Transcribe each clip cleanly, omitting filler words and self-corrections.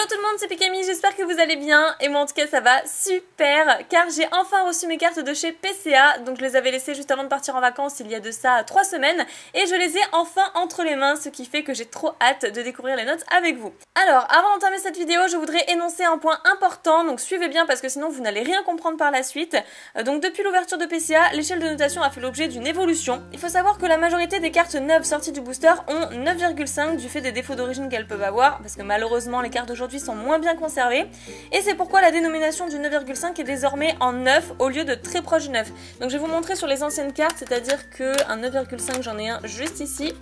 Hello tout le monde, c'est Pikami, j'espère que vous allez bien et moi en tout cas ça va super car j'ai enfin reçu mes cartes de chez PCA. Donc je les avais laissées juste avant de partir en vacances il y a de ça 3 semaines et je les ai enfin entre les mains, ce qui fait que j'ai trop hâte de découvrir les notes avec vous. Alors avant d'entamer cette vidéo, je voudrais énoncer un point important, donc suivez bien parce que sinon vous n'allez rien comprendre par la suite. Donc depuis l'ouverture de PCA, l'échelle de notation a fait l'objet d'une évolution. Il faut savoir que la majorité des cartes neuves sorties du booster ont 9,5 du fait des défauts d'origine qu'elles peuvent avoir, parce que malheureusement les cartes d'aujourd'hui sont moins bien conservées, et c'est pourquoi la dénomination du 9,5 est désormais en 9 au lieu de très proche du 9. Donc je vais vous montrer sur les anciennes cartes, c'est-à-dire que un 9,5 j'en ai un juste ici.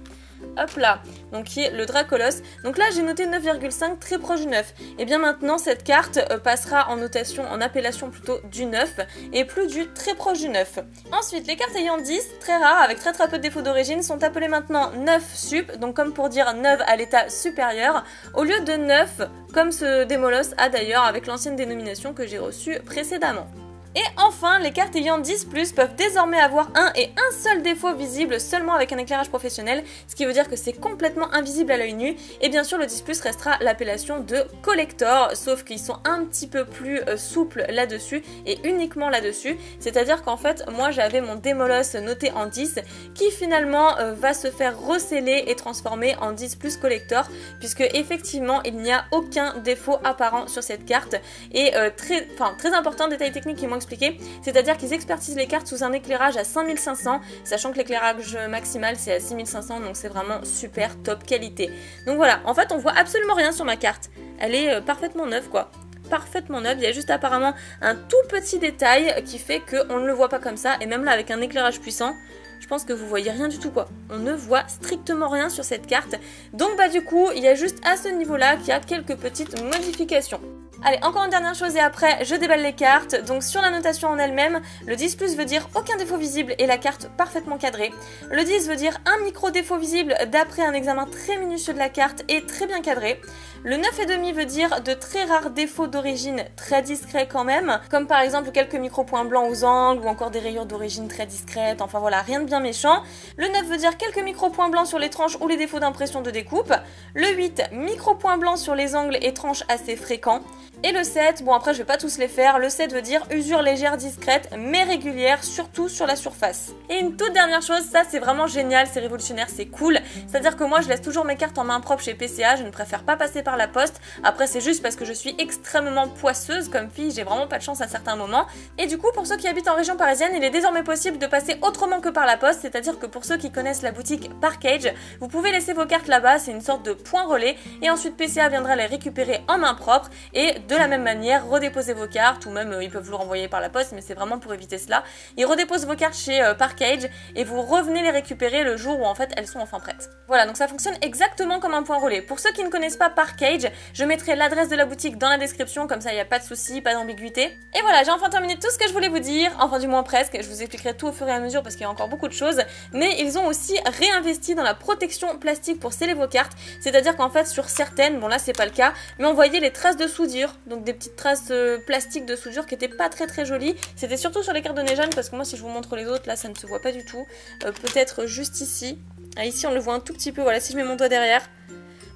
Hop là, donc qui est le Dracolos. Donc là j'ai noté 9,5 très proche du 9. Et bien maintenant cette carte passera en notation, en appellation plutôt du 9 et plus du très proche du 9. Ensuite les cartes ayant 10, très rares avec très peu de défauts d'origine, sont appelées maintenant 9 sup, donc comme pour dire 9 à l'état supérieur, au lieu de 9 comme ce Démolos a d'ailleurs avec l'ancienne dénomination que j'ai reçue précédemment. Et enfin, les cartes ayant 10+, peuvent désormais avoir un et un seul défaut visible seulement avec un éclairage professionnel, ce qui veut dire que c'est complètement invisible à l'œil nu, et bien sûr le 10+ restera l'appellation de collector, sauf qu'ils sont un petit peu plus souples là-dessus, et uniquement là-dessus, c'est-à-dire qu'en fait, moi j'avais mon Démolos noté en 10, qui finalement va se faire receller et transformer en 10+ collector, puisque effectivement il n'y a aucun défaut apparent sur cette carte, et très important, détail technique qui manque expliqué, c'est-à-dire qu'ils expertisent les cartes sous un éclairage à 5500, sachant que l'éclairage maximal c'est à 6500, donc c'est vraiment super top qualité. Donc voilà, en fait on voit absolument rien sur ma carte, elle est parfaitement neuve quoi. Parfaitement neuve, il y a juste apparemment un tout petit détail qui fait qu'on ne le voit pas comme ça, et même là avec un éclairage puissant, je pense que vous voyez rien du tout quoi. On ne voit strictement rien sur cette carte, donc bah du coup il y a juste à ce niveau là qu'il y a quelques petites modifications. Allez, encore une dernière chose et après je déballe les cartes. Donc sur la notation en elle-même, le 10+ veut dire aucun défaut visible et la carte parfaitement cadrée. Le 10 veut dire un micro défaut visible d'après un examen très minutieux de la carte et très bien cadré. Le 9,5 veut dire de très rares défauts d'origine très discrets quand même, comme par exemple quelques micro-points blancs aux angles ou encore des rayures d'origine très discrètes, enfin voilà, rien de bien méchant. Le 9 veut dire quelques micro-points blancs sur les tranches ou les défauts d'impression de découpe. Le 8, micro-points blancs sur les angles et tranches assez fréquents. Et le 7, bon après je vais pas tous les faire, le 7 veut dire usure légère, discrète, mais régulière, surtout sur la surface. Et une toute dernière chose, ça c'est vraiment génial, c'est révolutionnaire, c'est cool, c'est-à-dire que moi je laisse toujours mes cartes en main propre chez PCA, je ne préfère pas passer par la poste, après c'est juste parce que je suis extrêmement poisseuse comme fille, j'ai vraiment pas de chance à certains moments, et du coup pour ceux qui habitent en région parisienne, il est désormais possible de passer autrement que par la poste, c'est-à-dire que pour ceux qui connaissent la boutique Parkage, vous pouvez laisser vos cartes là-bas, c'est une sorte de point relais, et ensuite PCA viendra les récupérer en main propre, et de la même manière redéposez vos cartes, ou même ils peuvent vous renvoyer par la poste, mais c'est vraiment pour éviter cela. Ils redéposent vos cartes chez Parkage et vous revenez les récupérer le jour où en fait elles sont enfin prêtes. Voilà, donc ça fonctionne exactement comme un point relais. Pour ceux qui ne connaissent pas Parkage, je mettrai l'adresse de la boutique dans la description, comme ça il n'y a pas de souci, pas d'ambiguïté. Et voilà, j'ai enfin terminé tout ce que je voulais vous dire, enfin du moins presque, je vous expliquerai tout au fur et à mesure parce qu'il y a encore beaucoup de choses, mais ils ont aussi réinvesti dans la protection plastique pour sceller vos cartes, c'est-à-dire qu'en fait sur certaines, bon là c'est pas le cas, mais on voyait les traces de soudure, donc des petites traces plastiques de soudure qui étaient pas très jolies. C'était surtout sur les cartes de Nejane parce que moi si je vous montre les autres là ça ne se voit pas du tout. Peut-être juste ici. Ah, ici on le voit un tout petit peu, voilà si je mets mon doigt derrière.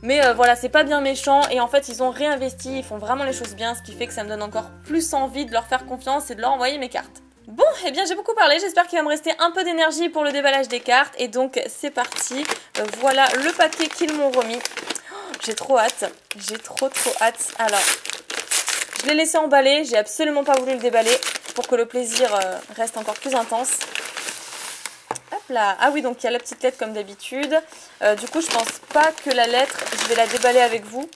Mais voilà, c'est pas bien méchant et en fait ils ont réinvesti, ils font vraiment les choses bien, ce qui fait que ça me donne encore plus envie de leur faire confiance et de leur envoyer mes cartes. Bon, eh bien j'ai beaucoup parlé, j'espère qu'il va me rester un peu d'énergie pour le déballage des cartes et donc c'est parti. Voilà le paquet qu'ils m'ont remis. Oh, j'ai trop hâte, j'ai trop hâte. Alors, je l'ai laissé emballer, j'ai absolument pas voulu le déballer pour que le plaisir reste encore plus intense. Hop là, ah oui donc il y a la petite lettre comme d'habitude. Du coup je pense pas que la lettre, je vais la déballer avec vous.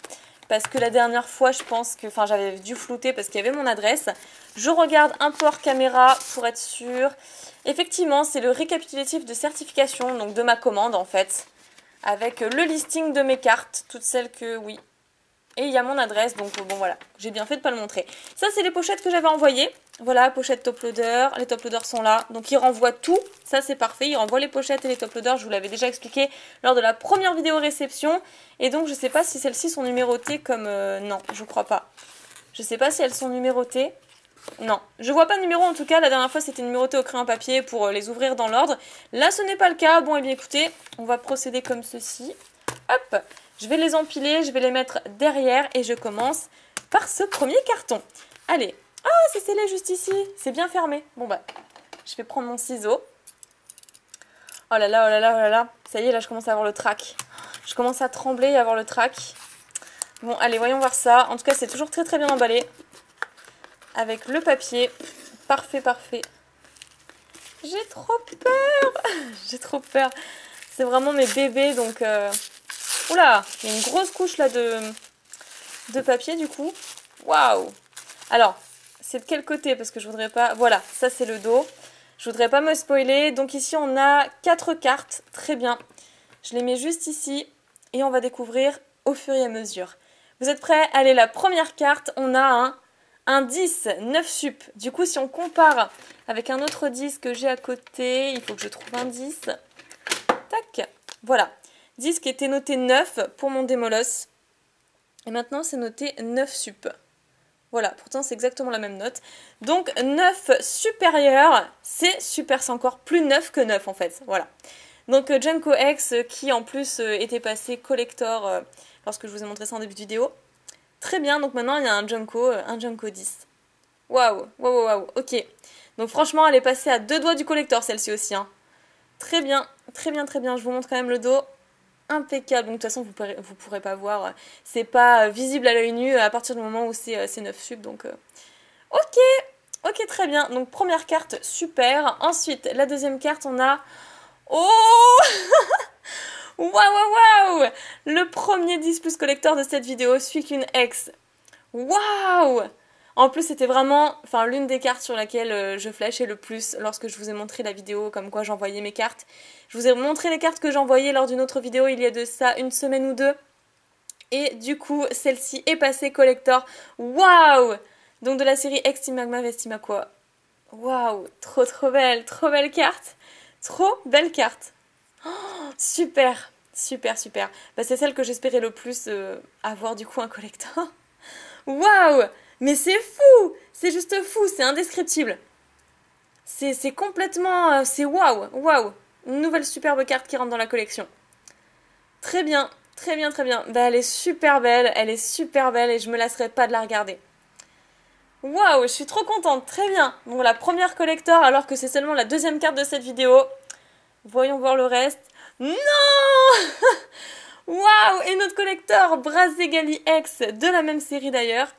Parce que la dernière fois je pense que, enfin j'avais dû flouter parce qu'il y avait mon adresse. Je regarde un peu hors caméra pour être sûre. Effectivement c'est le récapitulatif de certification, donc de ma commande en fait. Avec le listing de mes cartes, toutes celles que oui. Et il y a mon adresse, donc bon voilà, j'ai bien fait de ne pas le montrer. Ça c'est les pochettes que j'avais envoyées. Voilà, pochette top loader, les top loaders sont là. Donc ils renvoient tout, ça c'est parfait. Ils renvoient les pochettes et les top loaders, je vous l'avais déjà expliqué lors de la première vidéo réception. Et donc je sais pas si celles-ci sont numérotées comme... non, je crois pas. Je sais pas si elles sont numérotées. Non, je vois pas de numéro en tout cas. La dernière fois c'était numéroté au crayon papier pour les ouvrir dans l'ordre. Là ce n'est pas le cas. Bon et bien écoutez, on va procéder comme ceci. Hop, Je vais les empiler, je vais les mettre derrière et je commence par ce premier carton. Allez. Ah, c'est scellé juste ici. C'est bien fermé. Bon bah, je vais prendre mon ciseau. Oh là là, oh là là, oh là là. Ça y est, là, je commence à avoir le trac. Je commence à trembler et à avoir le trac. Bon, allez, voyons voir ça. En tout cas, c'est toujours très très bien emballé. Avec le papier. Parfait, parfait. J'ai trop peur. J'ai trop peur. C'est vraiment mes bébés, donc... Oula, il y a une grosse couche là de papier, du coup. Waouh. Alors, c'est de quel côté? Parce que je voudrais pas... Voilà, ça c'est le dos. Je voudrais pas me spoiler. Donc ici, on a 4 cartes. Très bien. Je les mets juste ici. Et on va découvrir au fur et à mesure. Vous êtes prêts? Allez, la première carte, on a un 10, 9 sup. Du coup, si on compare avec un autre 10 que j'ai à côté, il faut que je trouve un 10. Tac. Voilà. 10 qui était noté 9 pour mon démoloss. Et maintenant, c'est noté 9 sup. Voilà, pourtant c'est exactement la même note. Donc 9 supérieur, c'est super, c'est encore plus 9 que 9 en fait. Voilà. Donc Junko X qui en plus était passé collector lorsque je vous ai montré ça en début de vidéo. Très bien, donc maintenant il y a un Junko 10. Waouh, waouh, waouh, ok. Donc franchement elle est passée à 2 doigts du collector celle-ci aussi. Hein. Très bien, très bien, très bien. Je vous montre quand même le dos. Impeccable, donc de toute façon vous pourrez pas voir, c'est pas visible à l'œil nu à partir du moment où c'est 9 sub, donc ok, très bien, donc première carte, super. Ensuite, la deuxième carte, on a, oh waouh, waouh, waouh, le premier 10 plus collector de cette vidéo, celui qu'une X, waouh. En plus, c'était vraiment l'une des cartes sur laquelle je flashais le plus lorsque je vous ai montré la vidéo comme quoi j'envoyais mes cartes. Je vous ai montré les cartes que j'envoyais lors d'une autre vidéo il y a de ça une semaine ou deux. Et du coup, celle-ci est passée collector. Waouh! Donc de la série Exti Magma Vestima quoi. Waouh! Trop belle carte. Trop belle carte. Oh, super, super, super. Bah, c'est celle que j'espérais le plus avoir du coup un collector. Waouh! Mais c'est fou! C'est juste fou, c'est indescriptible. C'est complètement... c'est waouh! Waouh! Une nouvelle superbe carte qui rentre dans la collection. Très bien, très bien, très bien. Bah, elle est super belle et je me lasserai pas de la regarder. Waouh, je suis trop contente, très bien. Bon, la première collector alors que c'est seulement la deuxième carte de cette vidéo. Voyons voir le reste. Non! Waouh! Et notre collector, Brazegali X, de la même série d'ailleurs.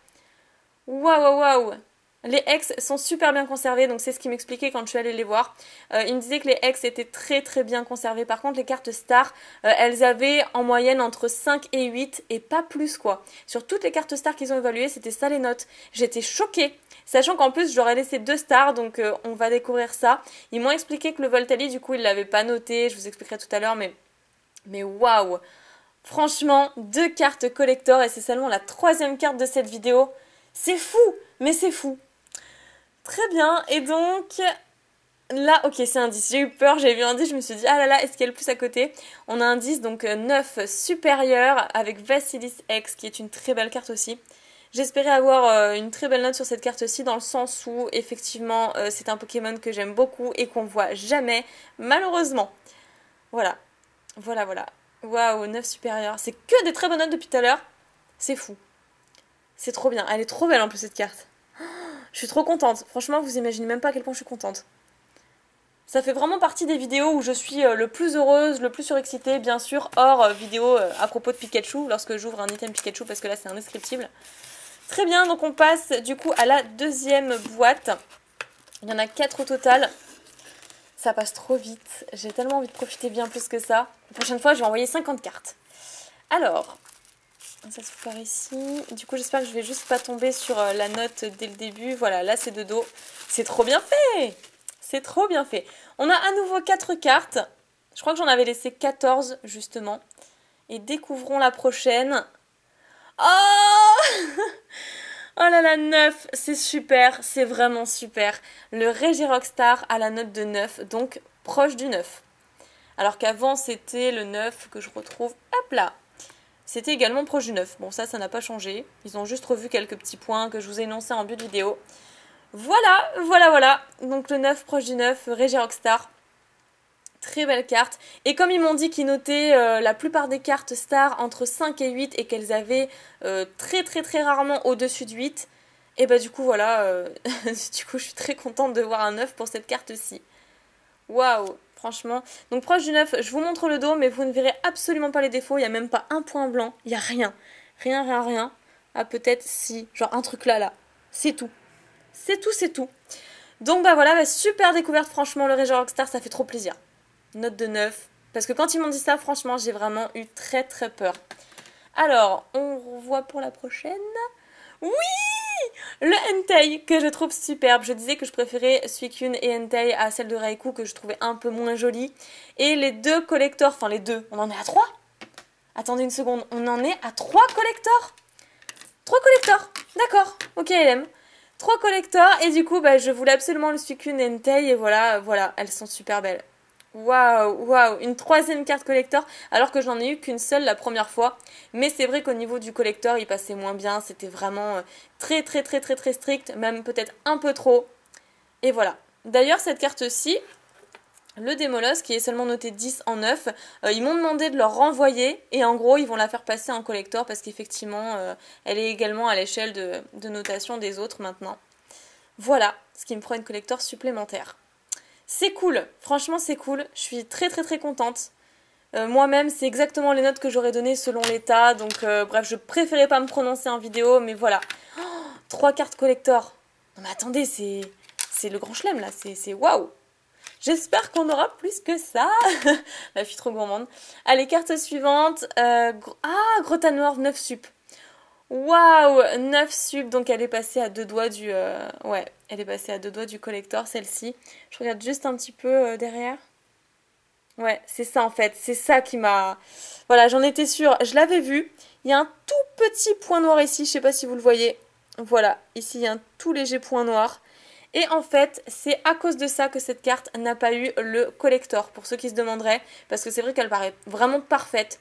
Waouh, waouh, waouh! Les X sont super bien conservés, donc c'est ce qu'il m'expliquait quand je suis allée les voir. Il me disait que les X étaient très bien conservés. Par contre, les cartes Star, elles avaient en moyenne entre 5 et 8 et pas plus quoi. Sur toutes les cartes Star qu'ils ont évaluées, c'était ça les notes. J'étais choquée, sachant qu'en plus, j'aurais laissé 2 stars, donc on va découvrir ça. Ils m'ont expliqué que le Voltali, du coup, ils l'avaient pas noté, je vous expliquerai tout à l'heure, mais waouh! Franchement, 2 cartes collector et c'est seulement la 3e carte de cette vidéo. C'est fou, mais c'est fou. Très bien, et donc là, ok, c'est un 10. J'ai eu peur, j'ai vu un 10, je me suis dit, ah là là, est-ce qu'il y a le plus à côté? On a un 10, donc 9 supérieur avec Vasilis X, qui est une très belle carte aussi. J'espérais avoir une très belle note sur cette carte-ci, dans le sens où, effectivement, c'est un Pokémon que j'aime beaucoup et qu'on voit jamais, malheureusement. Voilà, voilà. Waouh, 9 supérieur. C'est que des très bonnes notes depuis tout à l'heure. C'est fou. C'est trop bien. Elle est trop belle en plus cette carte. Je suis trop contente. Franchement, vous imaginez même pas à quel point je suis contente. Ça fait vraiment partie des vidéos où je suis le plus heureuse, le plus surexcitée, bien sûr, hors vidéo à propos de Pikachu, lorsque j'ouvre un item Pikachu, parce que là c'est indescriptible. Très bien, donc on passe du coup à la deuxième boîte. Il y en a 4 au total. Ça passe trop vite. J'ai tellement envie de profiter bien plus que ça. La prochaine fois, je vais envoyer 50 cartes. Alors, ça se fait par ici. Du coup, j'espère que je vais juste pas tomber sur la note dès le début. Voilà, là c'est de dos. C'est trop bien fait! C'est trop bien fait. On a à nouveau 4 cartes. Je crois que j'en avais laissé 14 justement. Et découvrons la prochaine. Oh! Oh là là, 9, c'est super, c'est vraiment super. Le Regirock Star a la note de 9, donc proche du 9. Alors qu'avant, c'était le 9 que je retrouve, hop là. C'était également proche du 9. Bon, ça n'a pas changé. Ils ont juste revu quelques petits points que je vous ai énoncés en début de vidéo. Voilà. Donc le 9 proche du 9, Regirock Star. Très belle carte. Et comme ils m'ont dit qu'ils notaient la plupart des cartes stars entre 5 et 8 et qu'elles avaient très rarement au-dessus de 8, et bah du coup voilà, du coup je suis très contente de voir un 9 pour cette carte-ci. Waouh, franchement. Donc proche du 9, je vous montre le dos, mais vous ne verrez absolument pas les défauts, il n'y a même pas un point blanc, il n'y a rien. Rien. Ah peut-être si, genre un truc là. C'est tout. C'est tout. Donc bah voilà, super découverte franchement, le Ranger Rockstar, ça fait trop plaisir. Note de 9. Parce que quand ils m'ont dit ça, franchement, j'ai vraiment eu très peur. Alors, on revoit pour la prochaine. Oui! Le Entei, que je trouve superbe. Je disais que je préférais Suicune et Entei à celle de Raikou, que je trouvais un peu moins jolie. Et les deux collectors, enfin les deux, on en est à 3? Attendez une seconde, on en est à 3 collectors? 3 collectors, d'accord, ok LM. 3 collectors, et du coup, bah, je voulais absolument le Suicune et Entei, et voilà, elles sont super belles. Waouh, une troisième carte collector, alors que j'en ai eu qu'une seule la première fois. Mais c'est vrai qu'au niveau du collector, il passait moins bien, c'était vraiment très strict, même peut-être un peu trop. Et voilà. D'ailleurs, cette carte-ci, le Démolos, qui est seulement noté 10 en 9, ils m'ont demandé de leur renvoyer, et en gros, ils vont la faire passer en collector, parce qu'effectivement, elle est également à l'échelle de notation des autres maintenant. Voilà, ce qui me prend une collector supplémentaire. C'est cool, franchement c'est cool, je suis très contente. Moi-même c'est exactement les notes que j'aurais données selon l'état, donc bref je préférais pas me prononcer en vidéo, mais voilà. 3 cartes collector. Non mais attendez, c'est le grand chelem là, c'est waouh. J'espère qu'on aura plus que ça. Là je suis trop gourmande. Allez, carte suivante. Grotta Noire 9 sup. Waouh, 9 sub, donc elle est passée à 2 doigts du... ouais, elle est passée à 2 doigts du collector, celle-ci. Je regarde juste un petit peu derrière. Ouais, c'est ça en fait, c'est ça qui m'a... Voilà, j'en étais sûre, je l'avais vu. Il y a un tout petit point noir ici, je sais pas si vous le voyez. Voilà, ici il y a un tout léger point noir. Et en fait, c'est à cause de ça que cette carte n'a pas eu le collector, pour ceux qui se demanderaient. Parce que c'est vrai qu'elle paraît vraiment parfaite.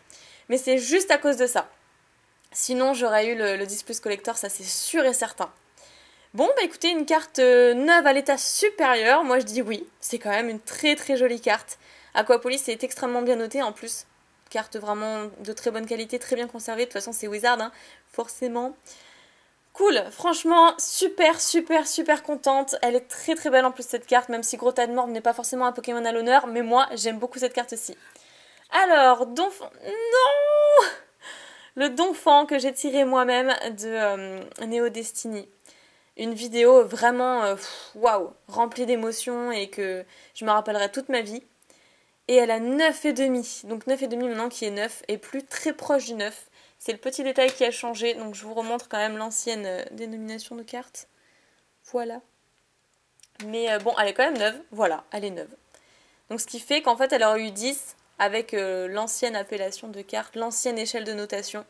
Mais c'est juste à cause de ça. Sinon, j'aurais eu le 10 Plus Collector, ça c'est sûr et certain. Bon, bah écoutez, une carte neuve à l'état supérieur, moi je dis oui. C'est quand même une très jolie carte. Aquapolis est extrêmement bien notée en plus. Carte vraiment de très bonne qualité, très bien conservée. De toute façon, c'est Wizard, hein, forcément. Cool, franchement, super contente. Elle est très belle en plus cette carte, même si Grotta de Morve n'est pas forcément un Pokémon à l'honneur. Mais moi, j'aime beaucoup cette carte aussi. Alors, Donphan... Non! Le Donphan que j'ai tiré moi-même de Neo Destiny. Une vidéo vraiment waouh, remplie d'émotions et que je me rappellerai toute ma vie. Et elle a 9,5. Donc 9,5 maintenant qui est 9 et plus très proche du 9. C'est le petit détail qui a changé. Donc je vous remontre quand même l'ancienne dénomination de carte. Voilà. Mais bon, elle est quand même neuve. Voilà, elle est neuve. Donc ce qui fait qu'en fait elle aurait eu 10 avec l'ancienne appellation de carte, l'ancienne échelle de notation.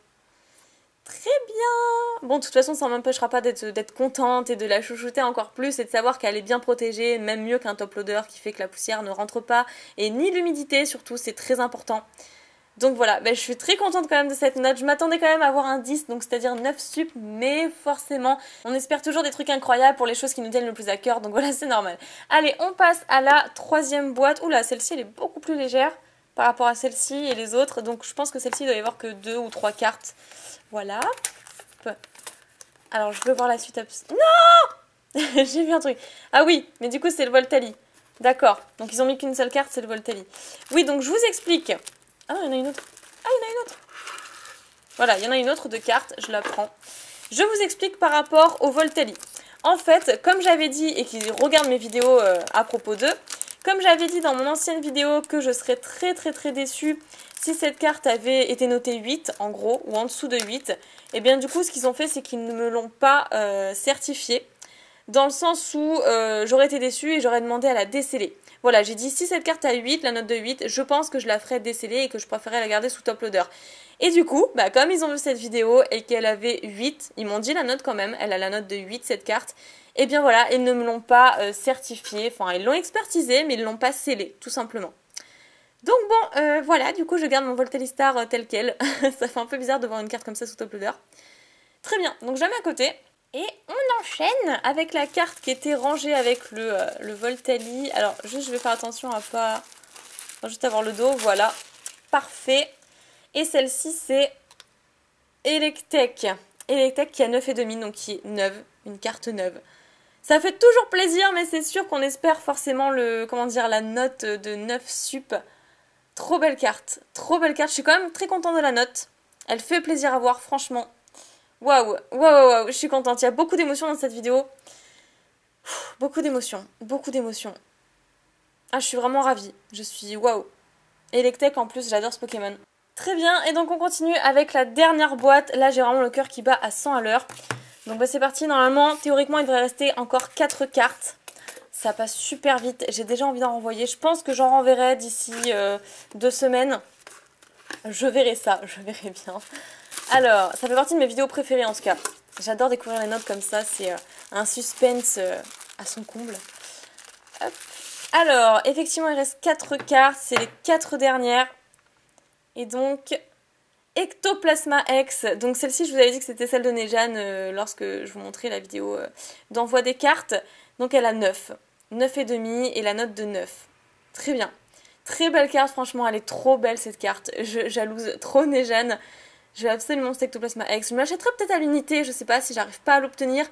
Très bien. Bon, de toute façon, ça ne m'empêchera pas d'être contente et de la chouchouter encore plus et de savoir qu'elle est bien protégée, même mieux qu'un top loader qui fait que la poussière ne rentre pas et ni l'humidité surtout, c'est très important. Donc voilà, je suis très contente quand même de cette note. Je m'attendais quand même à avoir un 10, donc c'est-à-dire 9 sup, mais forcément, on espère toujours des trucs incroyables pour les choses qui nous tiennent le plus à cœur, donc voilà, c'est normal. Allez, on passe à la troisième boîte. Oula, celle-ci, elle est beaucoup plus légère par rapport à celle-ci et les autres, donc je pense que celle-ci, il doit y avoir que 2 ou 3 cartes. Voilà. Alors, je veux voir la suite. Non! J'ai vu un truc. Ah oui, mais du coup, c'est le Voltali. D'accord. Donc, ils ont mis qu'une seule carte, c'est le Voltali. Oui, donc, je vous explique. Ah, il y en a une autre. Ah, il y en a une autre. Voilà, il y en a une autre de carte. Je la prends. Je vous explique par rapport au Voltali. En fait, comme j'avais dit, et qui regardent mes vidéos à propos d'eux, comme j'avais dit dans mon ancienne vidéo que je serais très déçue si cette carte avait été notée 8, en gros, ou en dessous de 8, et bien du coup, ce qu'ils ont fait, c'est qu'ils ne me l'ont pas certifiée, dans le sens où j'aurais été déçue et j'aurais demandé à la déceler. Voilà, j'ai dit si cette carte a 8, la note de 8, je pense que je la ferais déceler et que je préférerais la garder sous top loader. Et du coup, comme ils ont vu cette vidéo et qu'elle avait 8, ils m'ont dit la note quand même, elle a la note de 8 cette carte, et bien voilà, ils ne me l'ont pas certifiée, enfin ils l'ont expertisée, mais ils ne l'ont pas scellée, tout simplement. Donc bon, voilà, du coup je garde mon Voltali Star tel quel. Ça fait un peu bizarre de voir une carte comme ça sous top loader. Très bien, donc je la mets à côté. Et on enchaîne avec la carte qui était rangée avec le Voltali. Alors juste je vais faire attention à pas On va juste avoir le dos, voilà. Parfait. Et celle-ci, c'est Electek. Electek qui a 9,5, donc qui est neuve, une carte neuve. Ça fait toujours plaisir, mais c'est sûr qu'on espère forcément la note de 9 sup. Trop belle carte, trop belle carte. Je suis quand même très contente de la note. Elle fait plaisir à voir, franchement. Waouh, waouh, waouh, je suis contente. Il y a beaucoup d'émotions dans cette vidéo. Beaucoup d'émotions, beaucoup d'émotions. Ah, je suis vraiment ravie. Je suis waouh. Electek en plus, j'adore ce Pokémon. Très bien, et donc on continue avec la dernière boîte. Là, j'ai vraiment le cœur qui bat à 100 à l'heure. Donc bah, c'est parti. Normalement, théoriquement, il devrait rester encore 4 cartes. Ça passe super vite. J'ai déjà envie d'en renvoyer. Je pense que j'en renverrai d'ici 2 semaines. Je verrai ça, je verrai bien. Alors, ça fait partie de mes vidéos préférées en tout cas. J'adore découvrir les notes comme ça. C'est un suspense à son comble. Hop. Alors, effectivement, il reste 4 cartes. C'est les 4 dernières. Et donc, Ectoplasma X. Donc celle-ci, je vous avais dit que c'était celle de Nejane lorsque je vous montrais la vidéo d'envoi des cartes. Donc elle a 9. 9,5 et la note de 9. Très bien. Très belle carte, franchement, elle est trop belle cette carte. Je jalouse trop Nejane. Je vais absolument cet Ectoplasma X. Je me l'achèterai peut-être à l'unité, je sais pas si j'arrive pas à l'obtenir.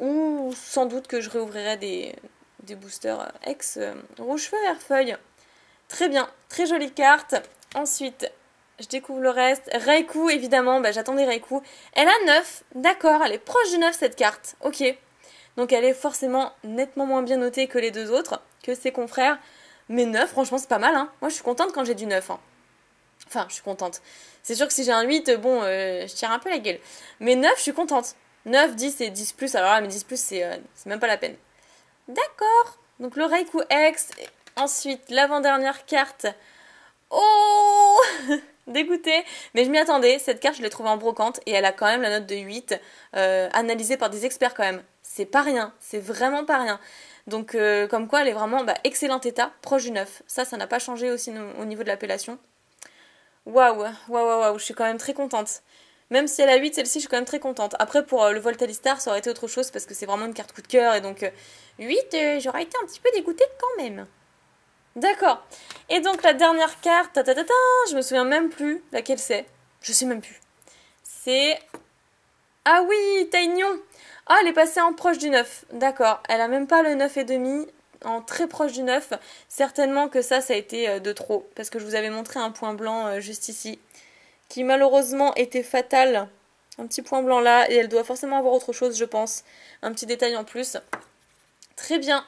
Ou sans doute que je réouvrirai des boosters X rouge feu vert feuille. Très bien, très jolie carte. Ensuite, je découvre le reste. Raikou, évidemment, bah, j'attendais Raikou. Elle a 9, d'accord, elle est proche du 9 cette carte. Ok. Donc elle est forcément nettement moins bien notée que les deux autres, que ses confrères. Mais 9, franchement, c'est pas mal, hein. Moi, je suis contente quand j'ai du 9, hein. Enfin, je suis contente. C'est sûr que si j'ai un 8, bon, je tire un peu la gueule. Mais 9, je suis contente. 9, 10 et 10 plus. Alors là, mais 10 plus, c'est même pas la peine. D'accord. Donc le Raikou X. Ensuite, l'avant-dernière carte. Oh dégoûtée. Mais je m'y attendais. Cette carte, je l'ai trouvée en brocante. Et elle a quand même la note de 8. Analysée par des experts quand même. C'est pas rien. C'est vraiment pas rien. Donc, comme quoi, elle est vraiment excellent état. Proche du 9. Ça n'a pas changé aussi au niveau de l'appellation. Waouh, waouh, waouh, waouh, je suis quand même très contente. Même si elle a 8, celle-ci, je suis quand même très contente. Après, pour le Voltalistar, ça aurait été autre chose parce que c'est vraiment une carte coup de cœur. Et donc, 8, j'aurais été un petit peu dégoûtée quand même. D'accord. Et donc, la dernière carte, je me souviens même plus laquelle c'est. Je sais même plus. C'est... Ah oui, Taignon. Ah, elle est passée en proche du 9. D'accord. Elle a même pas le 9,5. En très proche du 9, certainement que ça a été de trop, parce que je vous avais montré un point blanc juste ici, qui malheureusement était fatal, un petit point blanc là, et elle doit forcément avoir autre chose je pense, un petit détail en plus. Très bien,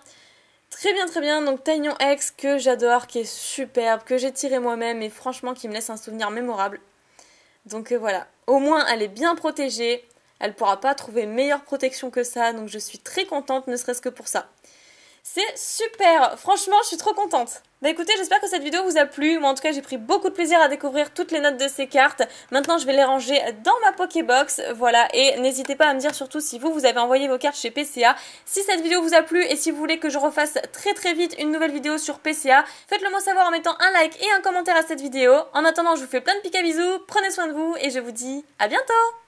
très bien, très bien, donc Taignon X que j'adore, qui est superbe, que j'ai tiré moi-même, et franchement qui me laisse un souvenir mémorable. Donc voilà, au moins elle est bien protégée, elle pourra pas trouver meilleure protection que ça, donc je suis très contente, ne serait-ce que pour ça. C'est super, franchement je suis trop contente. Bah écoutez, j'espère que cette vidéo vous a plu. Moi en tout cas j'ai pris beaucoup de plaisir à découvrir toutes les notes de ces cartes. Maintenant je vais les ranger dans ma Pokébox, voilà. Et n'hésitez pas à me dire surtout si vous avez envoyé vos cartes chez PCA. Si cette vidéo vous a plu et si vous voulez que je refasse très vite une nouvelle vidéo sur PCA, faites-le moi savoir en mettant un like et un commentaire à cette vidéo. En attendant je vous fais plein de pics à bisous, prenez soin de vous et je vous dis à bientôt.